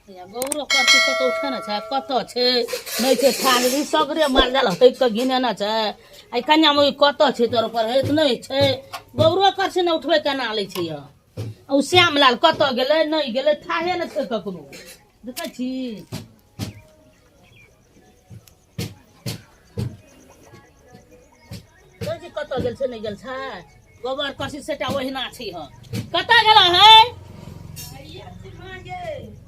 गौरो करती कतौ छ न छ कत छे नै छे थाली सगरे मालजाल हतै क गिने न छ आई कन्या म कत छे तोर पर हेत नै छे गौरो करछे न उठबे केना लै छे य औ श्यामलाल कत गेलै नै गेलै थाहे न छे ककरो देखै छी तोजी कत गेल छे नै गेल छ गोबर करसी सेटा ओहिना छी ह कत गेला है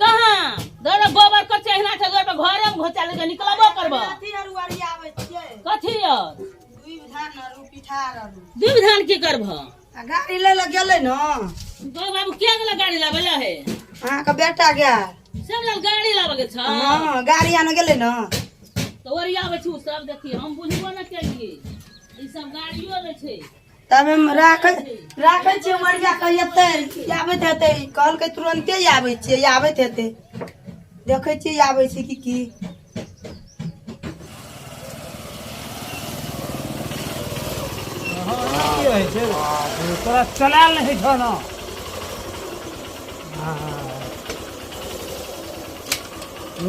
कहाँ दर गोबर कच्चे हिना छ घर में घरे में घोचा लगे निकलबो करबो कथी आरु आरी आबै छियै कथी यार दुई धान आरु पिठार आरु दूध धान की करबह आ गाड़ी ले गेलै न तो बाबू क्या गेला गाड़ी लाबे ला है अहाँ के बेटा गेल सब लोग गाड़ी लाबे के छ हां गाड़ी आने गेलै न तो ओरियाबे छु सब देखी हम बुझबो न केलिए ई सब गाड़ियो ले छै तब हम राखै छियै मरिया के एतै आबैत हेतै कहलकै तुरंते आबै छियै आबैत हेतै देखै छियै आबै छै की तोरा चलाल नहीं छो न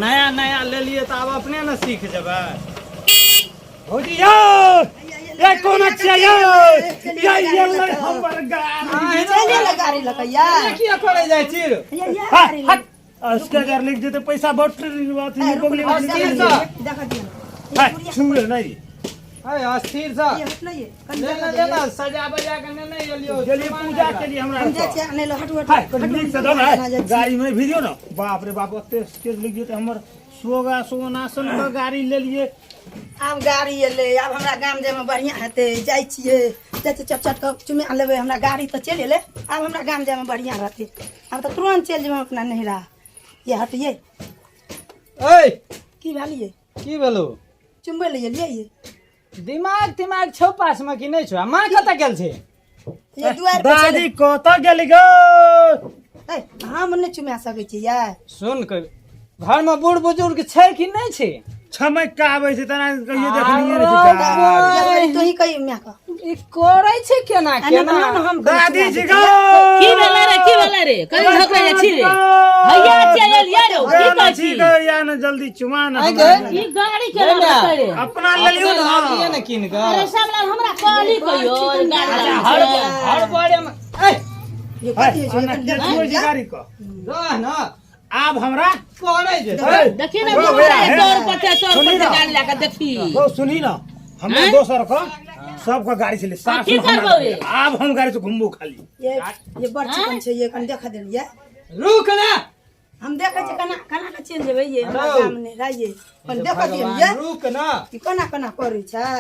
नया नया ले लिए तो अब अपने न सीख जेबै भौजी यो ये कौन अच्छा यो ये ले हमर गाड़ी चले ले गाड़ी लकैया किया करे जाय छी गाड़ी उसके घर लिख देते पैसा बहुत बात नहीं बगले में देखा दिया हां सुन नहीं हाय अस्थिर सा ये हट नहीं ले ना सजा बजा के नहीं लियो चलिए पूजा के लिए हमरा हम जे छै आने लो हट ठीक से दो ना गाड़ी में वीडियो ना बाप रे बाप ओते स्टेज लिख देते हमर सोगा सोनासन का गाड़ी ले लिए आब गाड़ी एले आब हमरा गाम जाय में बढ़िया हेते जाय छियै चट चट चट के चुमे लेबे हमरा गाड़ी तो चल एले आब हमरा गाम जाय में बढ़िया रहते हम तो तुरंत चल जेबै अपना नहिरा ये हटिए ए की भालिए की भेलो चुम्बे ले लिए ये दिमाग छौ पास में कि नहीं छौ मां कत गेल छे ये दुआर पे दादी कत गेली गो ए हम नहीं चुमा सकै छी या सुन कर घर में बूढ़ बुजुर्ग छै कि नहीं छै छमै का आबै छै तना कहियो देखलिए रे तो ही कही म्या का ई करे छै केना केना हम दादी जी गो की भेलै रे कहीं झगड़ा जा छी रे भैया चल या रो की कहै छी या न जल्दी चुमा न ई गाड़ी के लगा रे अपना ले लियो ना ये न किन ग अरे सब लोग हमरा कहली कहियो गाड़ी हर बड़े में ए ये कथी छै देखियो जी गाड़ी को रह न आब हमरा करे जे देखी ना दौड़ पर गाड़ी लगा देखी ओ सुनी ना हमरा दोसर को सबका गाड़ी से ले साथ की में करबो रे आब हम गाड़ी से घुमबो खाली ये बड़ चिकन छै ये कन देखा देलिए रुक ना हम देखे छी कना कना के चेंज जेबै ये सामने राइए कन देखा दिए रुक ना कि कना कना करै छै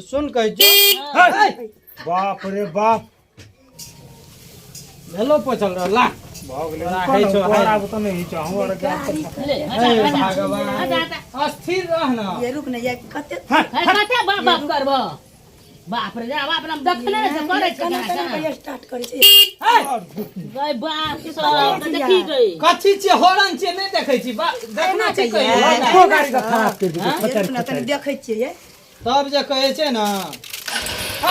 सुन कह जो बाप रे बाप भेलो पोछल रहला भागले राखै छौ आब त नहीं चाहू और भगवान अस्थिर रह ना ये रुक नहीं ये कते कते बाप करबो बाप रे बाप नाम देखले से करे छै कना कना के स्टार्ट करै छै गई बाप के सब देखी गई कथी छै हॉर्न छै नहीं देखै छी देखना छै को गाड़ी का खराब कर दी ये रुक ना तनी देखै छियै ये तब जे कहै छै ना की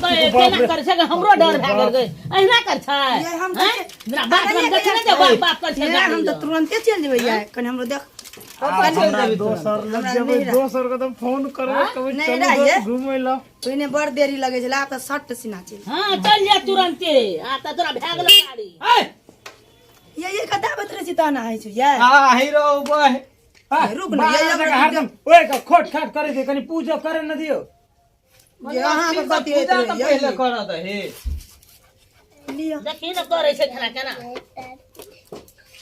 कहे केना कर छै हमरो डर भए गेल गई एहिना कर छै ये हम मेरा बाप हम देखे नहीं दे बाप कर छै हम तो तुरंते चल जेबै ये कनी हमरो देख दोसर लग जेबै दोसर के तो फोन करबै कभी नहीं रहिए घुमै ला पहिने बड़ देरी लगे छला आब त सट सिना चल हां चल जा तुरंते आता तोरा भए गेल गाड़ी ये कता बतरे छी तना है छै ये आ हीरो बह रुक ना ये हरदम ओए का खोट खाट करे दे कनी पूजा करे न दियो ये अहाँ के कथी पूजा होइत त रहे पहिले कर दे लियो देखी न करे छै केना केना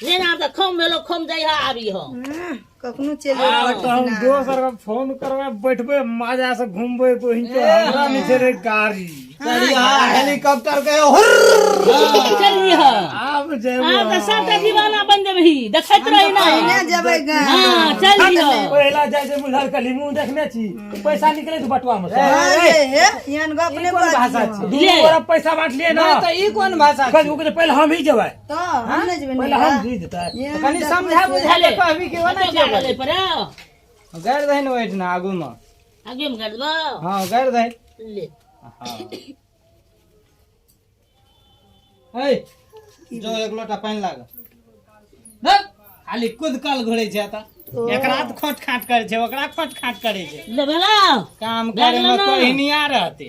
ले ना त खम मेलो खम जइहा आबी हो कखनो चल तो हम दोसर का फोन करबै बैठबै मजा से घूमबै बहिन के हमरा नीचे रे गाड़ी चलिए हेलीकॉप्टर के चली ह आब जेबै आ त सब त दीवाना बन जेबही देखैत रही ना ने जेबै गा हां चल दियो पहिला जाय छै बुझल कली मुंह देखने छी पैसा निकले तो बटुआ में हे यान गप ने कोन भाषा छै दू गोरा पैसा बांट लिए ना त ई कोन भाषा छै कल पहले हम ही जेबै तो हम नहीं जेबै पहले हम जी देता कनी समझा बुझा ले कहबी कि ओना छै गाड़ी पर गैर दहिन बैठ ना आगू में आगे में कर दबो हां गैर दहिन ले हे जो एक लोटा पानी लाग खाली कुदकल घुरे छै त एकरा त खोट खाट करे छै ओकरा खोट खाट करे छै ले भेला काम करे में कोई नहीं आ रहते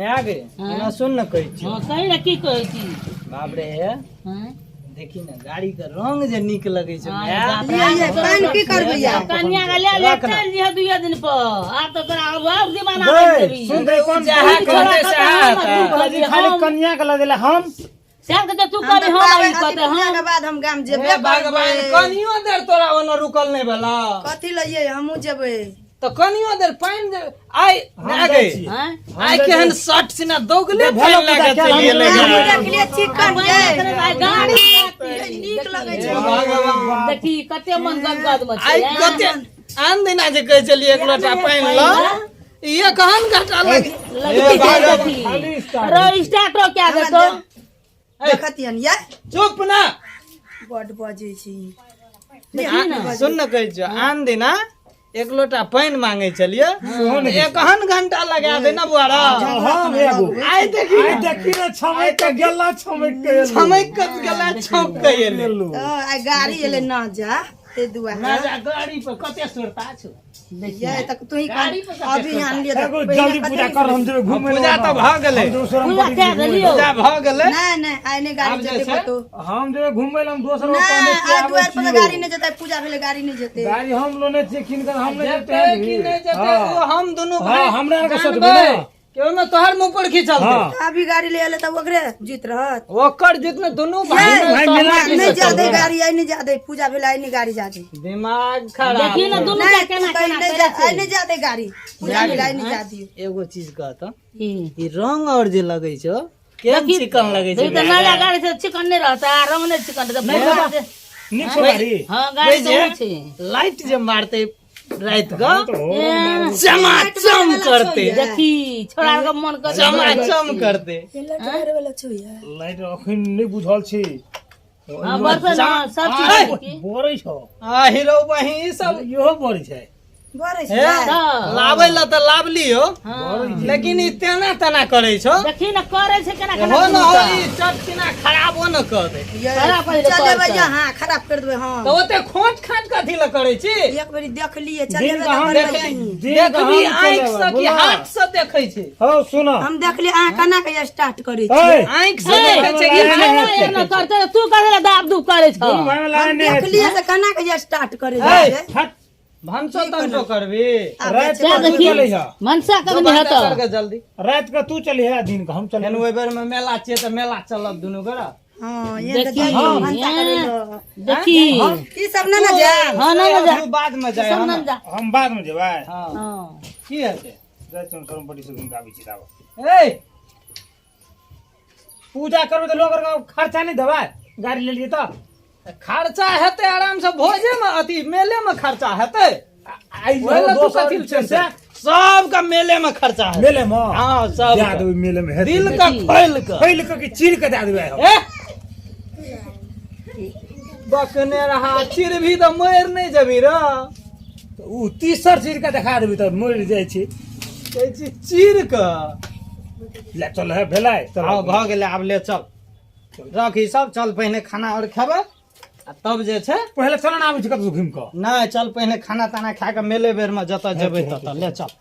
मैं गे हाँ। ना सुन न कहै छी हाँ कही ना की कहै छी बाप रे हाँ देखी ना गाड़ी के रंग जे नीक लगे छै हाँ, मैं बाप ये पान की करबै या कन्या का ले ले रख ना। चल जी दुइया दिन पर आप तो तोरा अब दीवाना गए, बन जेबी सुन रे कौन चाहे कहते कहते से हम आता तू कहबी, खाली हम- कन्या के लदेला हम श्याम के तू हम करे तो हम पावे आई कहते पूजा हम के बाद हम गाम जेबे हे भगवान कनियो देर तोरा ओनो रुकल नहीं भेला कथी लइए हमहू जेबै तो कनियो देर पाइन दे आई ना गए हैं आई केहन शर्ट सिना दोगले भेलो फैल लागे पूजा चलिए हम ले हम गए देखलिए चिकन के गाड़ी नीक लगे छै भगवान देखी कते मन गदगद में आई छै कते आन दिन आज कहे चलिए एक लोटा पाइन लो ये कहन घाटा लगे देखी रो स्टार्ट क्या दे तो देखतियन ये चुप ना बड बजे छी देखी ना सुन न कहै छ आन दिन एक लोटा पाइन मांगे चलिए एक हन घंटा लगा दे ना बुआरा हम एगो आई देखी आई देखी ना छमक के गेला छमक के एलू। छमक के गेला छौक के एले एलू। आई गाड़ी एले न जा ते दुआ ना जा गाड़ी पर कते सुरता छ ये तक तू ही गाड़ी पर कते अभी आन लिए एगो जल्दी पूजा कर हम जेबे घूमे पूजा तो भ गेले पूजा क्या देलियो पूजा भ गेले नहीं नहीं आई ने आब गाड़ी जे जेते छै, कतो हम जेबे घूमे हम दोसर नहीं आई दुआर पर गाड़ी नहीं जेते पूजा भेले गाड़ी नहीं जेते गाड़ी हम लोने छिए किनकर हम नहीं जेते जेते कि नहीं जेते वो हम दोनों हाँ, भाई हमरा के साथ जानबै बोलो। कि ओमे तोहर मुंह पर खिचल दे हाँ। अभी गाड़ी ले आले त ओकरे जीत रहत ओकर जितने दोनों भाई नहीं, में मिला सहमति के नहीं से जादे चलबे। गाड़ी आई नहीं जादे पूजा भेले आई नहीं गाड़ी जादे दिमाग खराब देखी ना दोनों नहीं का केना तू कहीं केना नहीं करे जा आई नहीं जादे गाड़ी पूजा भेले आई नहीं जादी एगो चीज कहत ई ई रंग और जे लगे छ केम देखी- चिकन लगे देखी तो छ नया गाड़ी से चिकन नहीं रहता रंग नहीं चिकन रहता पूजा से- निक से गाड़ी हाँ गाड़ी तो वही वो छे लाइट जे मारते रात का ए, चमाचम करते देखी छोड़ा के मन कर चमाचम करते वाला छोया लाइट अखन नहीं बुझल छी हाँ बर्तन हाँ, सब चीज आय। देखी। बोरै छ आ हीरो बही ई सब इहो बोरै छै बरे हे छै लाबै ला त लाभ लियो हाँ लेकिन ई तेना तेना करे छो देखी ना करे छै केना केना हो न हो पूजा। ई चटकिना खराबो न कर दे खराब कर दे, चले कर दे। हां खराब कर देबे हां तो ओते खोट खाट कथी ल करे छी एक बारी देख लिए चले दिन का हम देख देखबी आंख से कि हाथ से देखै छी हो सुन हम देख लिए अहाँ केना के स्टार्ट करे छी ए आंख से ए, देखै छी कि ए, हाथ ए, ना करते तू करे दाब दूब करे छ भाई में लाइन हम देख लिए से केना के स्टार्ट करे ए, छी हट भनसो तंसो करबी रात क्या के तू देखी चले जा मनसा तो कब नहीं बात हतो करके जल्दी रात के तू चले है दिन का हम चले एन ओइ बेर में मेला छियै त मेला चलब दुनू गोरा हां ये देखी, देखी हाँ, भंसा ये। करे लो देखी ई सब ना ना जा हाँ ना जा तू बाद में जाए सब ना जा हम बाद में जेबै हां हाँ की हेतै जाय चल करमपट्टी से घूम के आबै छी दावा ए पूजा करबै त लोग का खर्चा नहीं देबै गाड़ी ले लिए तो खर्चा हेतै आराम से भोजे में अथी मेले में खर्चा हेतै आई ओइ ला तू कथी ल से सबका मेले में खर्चा है मेले में हाँ सब दे देबै मेले में हेतै। दिल का खोल का पहले के चीर के दे देबै हम ए बकने रहा चिर भी तो मर नहीं जबी रे उ तीसर चीर के दिखा देबै त मर जाय छी कहै छी चीर का ले चल है भेलै चल हाँ भ गेलै आब ले चल रख ई सब चल पहिने खाना और खेबै आ तब जे छै पहले चल ना आबै छी कतौ घूम के नहीं चल पहिने खाना ताना खा के मेले बेर में जतऽ जेबै ततऽ ले चल